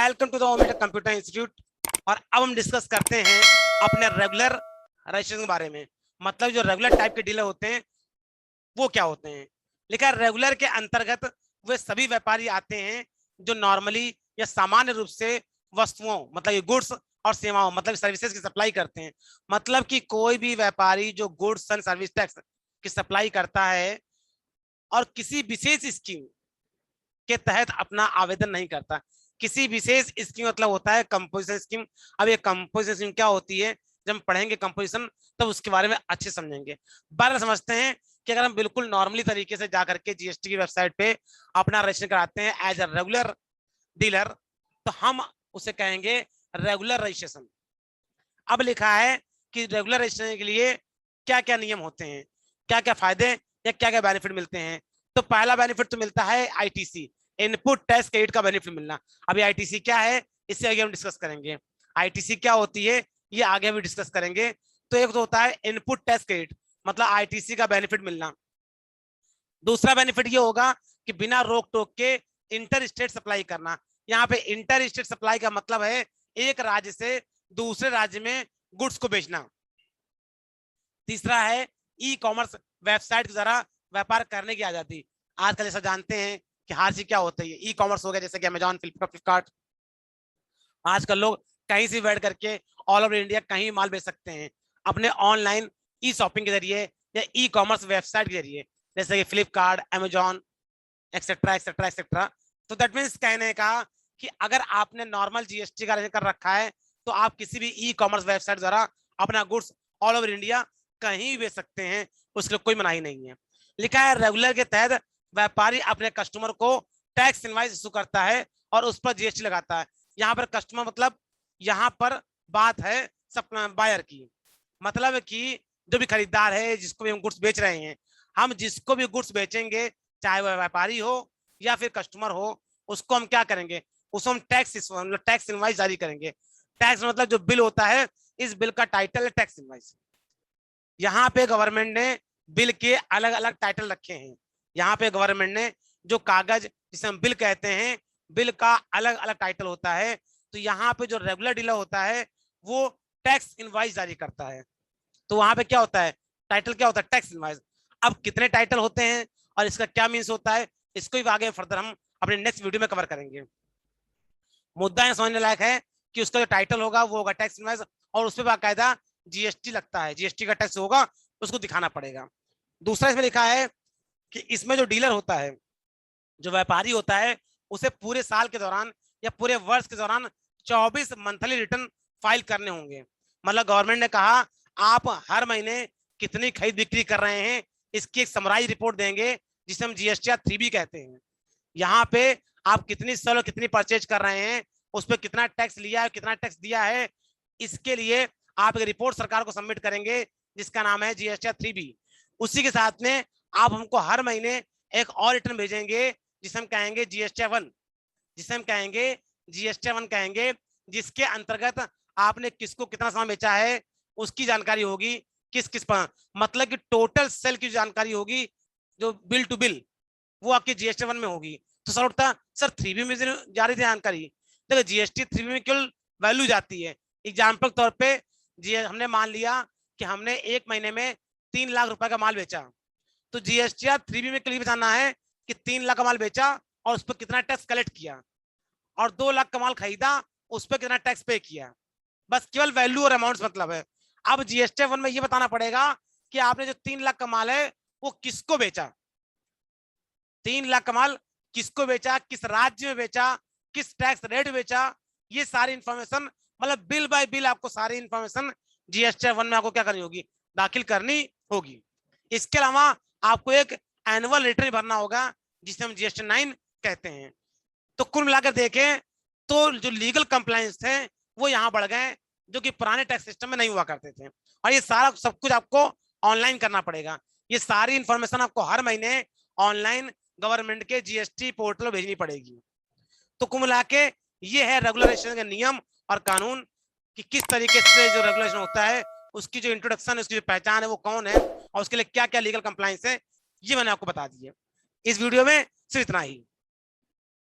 Welcome to the Ometa computer institute. और अब हम डिस्कस करते हैं अपने रेगुलर रजिस्ट्रेशन के बारे में। मतलब जो रेगुलर टाइप के डीलर होते हैं वो क्या होते हैं। लिखा है रेगुलर के अंतर्गत वे सभी व्यापारी आते हैं जो नॉर्मली या सामान्य रूप से वस्तुओं मतलब गुड्स और सेवाओं मतलब सर्विसेज की सप्लाई करते हैं। मतलब कि कोई भी व्यापारी जो गुड्स एंड सर्विस टैक्स की सप्लाई करता है और किसी विशेष स्कीम के तहत अपना आवेदन नहीं करता। किसी विशेष स्कीम मतलब होता है कंपोजिशन स्कीम। अब ये कंपोजिशन स्कीम क्या होती है, जब हम पढ़ेंगे कंपोजिशन तब उसके बारे में अच्छे समझेंगे। बार समझते हैं कि अगर हम बिल्कुल नॉर्मली तरीके से जाकर के जीएसटी की वेबसाइट पे अपना रजिस्ट्रेशन कराते हैं एज अ रेगुलर डीलर तो हम उसे कहेंगे रेगुलर रजिस्ट्रेशन। अब लिखा है कि रेगुलर रजिस्ट्रेशन के लिए क्या क्या नियम होते हैं, क्या क्या फायदे या क्या क्या बेनिफिट मिलते हैं। तो पहला बेनिफिट तो मिलता है आईटीसी, इनपुट टैक्स क्रेडिट का बेनिफिट मिलना। अभी आईटीसी क्या है इससे आगे हम डिस्कस करेंगे। आईटीसी क्या होती है ये आगे भी डिस्कस करेंगे। तो एक तो होता है इनपुट टैक्स क्रेडिट मतलब आईटीसी का बेनिफिट मिलना। दूसरा बेनिफिट ये होगा कि बिना रोक टोक के इंटर स्टेट सप्लाई करना। यहाँ पे इंटर स्टेट सप्लाई का मतलब है एक राज्य से दूसरे राज्य में गुड्स को बेचना। तीसरा है ई कॉमर्स वेबसाइट के द्वारा व्यापार करने की आजादी। आजकल ऐसा जानते हैं कि हर चीज क्या होता है, ई कॉमर्स हो गया जैसे कि अमेजॉन, फ्लिपकार्ट। आजकल लोग कहीं से बैठ करके ऑल ओवर इंडिया कहीं माल बेच सकते हैं अपने ऑनलाइन ई शॉपिंग के जरिए या ई कॉमर्स वेबसाइट के जरिए जैसे कि Flipkart, Amazon etcetera etcetera etcetera. तो दैट मीन्स कहने का कि अगर आपने नॉर्मल जीएसटी का कर रखा है तो आप किसी भी ई कॉमर्स वेबसाइट द्वारा अपना गुड्स ऑल ओवर इंडिया कहीं भी बेच सकते हैं, उसके लिए कोई मनाही नहीं है। लिखा है रेगुलर के तहत व्यापारी अपने कस्टमर को टैक्स इनवाइस इशू करता है और उस पर जीएसटी लगाता है। यहाँ पर कस्टमर मतलब यहाँ पर बात है बायर की, मतलब कि जो भी खरीदार है जिसको भी हम गुड्स बेच रहे हैं, हम जिसको भी गुड्स बेचेंगे चाहे वह व्यापारी हो या फिर कस्टमर हो उसको हम क्या करेंगे, उसको हम टैक्स इनवाइस जारी करेंगे। टैक्स मतलब जो बिल होता है इस बिल का टाइटल है टैक्स इनवाइस। यहाँ पे गवर्नमेंट ने बिल के अलग अलग टाइटल रखे हैं। यहाँ पे गवर्नमेंट ने जो कागज जिसे हम बिल कहते हैं बिल का अलग अलग टाइटल होता है। तो यहाँ पे जो रेगुलर डीलर होता है वो टैक्स इनवाइस जारी करता है। तो वहां पे क्या होता है, टाइटल क्या होता है, टैक्स इनवाइस। अब कितने टाइटल होते हैं और इसका क्या मीन्स होता है इसको भी आगे फर्दर हम अपने नेक्स्ट वीडियो में कवर करेंगे। मुद्दा यह समझने लायक है कि उसका जो टाइटल होगा वो होगा टैक्स इनवाइस और उस पर बाकायदा जीएसटी लगता है, जीएसटी का टैक्स होगा उसको दिखाना पड़ेगा। दूसरा इसमें लिखा है कि इसमें जो डीलर होता है, जो व्यापारी होता है, उसे पूरे साल के दौरान या पूरे वर्ष के दौरान 24 मंथली रिटर्न फाइल करने होंगे। मतलब गवर्नमेंट ने कहा आप हर महीने कितनी खरीद बिक्री कर रहे हैं इसकी एक समराइज रिपोर्ट देंगे जिसे हम जीएसटी 3B कहते हैं। यहाँ पे आप कितनी सेल और कितनी परचेज कर रहे हैं, उस पर कितना टैक्स लिया है, कितना टैक्स दिया है, इसके लिए आप एक रिपोर्ट सरकार को सबमिट करेंगे जिसका नाम है जीएसटी 3B। उसी के साथ में आप हमको हर महीने एक और रिटर्न भेजेंगे जिसे हम कहेंगे जीएसटी 1, जिसे हम कहेंगे जीएसटी 1 कहेंगे, जिसके अंतर्गत आपने किसको कितना सामान बेचा है उसकी जानकारी होगी, किस किस पर मतलब कि टोटल सेल की जानकारी होगी, जो बिल टू बिल वो आपकी जीएसटी 1 में होगी। तो सर उठता सर 3B में जा रही थी जानकारी। देखो जीएसटी 3B में केवल वैल्यू जाती है। एग्जाम्पल तौर पे हमने मान लिया कि हमने एक महीने में 3 लाख रुपए का माल बेचा, तो जीएसटी 3B में क्लियर बताना है कि 3 लाख का माल बेचा और उस पर कितना टैक्स कलेक्ट किया, और 2 लाख का माल खरीदा उस पर कितना टैक्स पे किया। बस केवल वैल्यू और अमाउंट मतलब है। अब जीएसटी 1 में ये बताना पड़ेगा कि आपने जो 3 लाख का माल है वो किसको बेचा, 3 लाख का माल किसको बेचा, किस राज्य में बेचा, किस टैक्स रेट बेचा, ये सारी इंफॉर्मेशन मतलब बिल बाय बिल आपको सारी इंफॉर्मेशन जीएसटी 1 में आपको क्या करनी होगी, दाखिल करनी होगी। इसके अलावा आपको एक एनुअल रिटर्न भरना होगा जिसे हम जीएसटी 9 कहते हैं। तो कुल मिलाकर देखें तो जो लीगल कंप्लायंस थे वो यहाँ बढ़ गए जो कि पुराने टैक्स सिस्टम में नहीं हुआ करते थे। और ये सारा सब कुछ आपको ऑनलाइन करना पड़ेगा। ये सारी इंफॉर्मेशन आपको हर महीने ऑनलाइन गवर्नमेंट के जीएसटी पोर्टल भेजनी पड़ेगी। तो कुल मिला के ये है रेगुलेशन के नियम और कानून कि किस तरीके से जो रेगुलेशन होता है उसकी जो इंट्रोडक्शन है, उसकी जो पहचान है वो कौन है और उसके लिए क्या क्या लीगल कंप्लायंस है, ये मैंने आपको बता दी है। इस वीडियो में सिर्फ इतना ही।